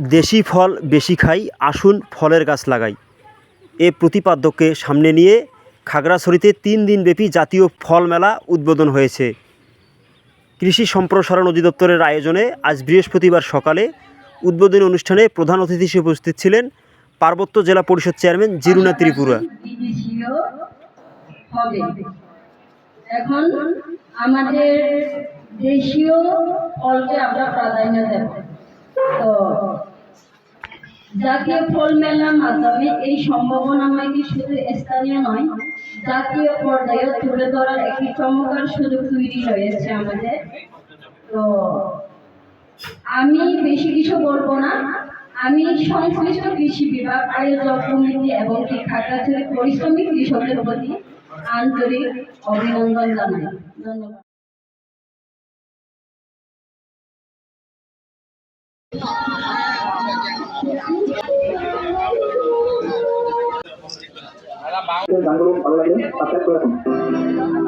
দেশি ফল বেশি খাই, আসুন ফলের গাছ লাগাই। এ প্রতিপাদ্যকে সামনে নিয়ে খাগড়াছড়িতে 3 দিনব্যাপী জাতীয় ফল মেলা উদ্বোধন হয়েছে। কৃষি সম্প্রসারণ অধিদপ্তরের আয়োজনে আজ বৃহস্পতিবার সকালে উদ্বোধনী অনুষ্ঠানে প্রধান অতিথি হিসেবে উপস্থিত ছিলেন পার্বত্য জেলা পরিষদ চেয়ারম্যান জিরুনা ত্রিপুরা। এখন আমাদের দেশীয় ফলকে আমরা প্রাধান্য দেব। তো জাতীয় ফল মেলার মাধ্যমে এই সম্ভাবনাময়কে শুধু স্থানীয় নয়, জাতীয় পর্যায়ে তুলে ধরার একটি চমৎকার সুযোগ তৈরি হয়েছে আমাদের। তো আমি বেশি কিছু বলবো না, আমি সংশ্লিষ্ট কৃষি বিভাগ, আয়োজক কমিটি এবং খাগড়াছড়ির পরিশ্রমী কৃষকদের প্রতি আন্তরিক অভিনন্দন জানাই। ধন্যবাদ। গানগুলো ভালো লাগে সাবস্ক্রাইব করে রাখুন।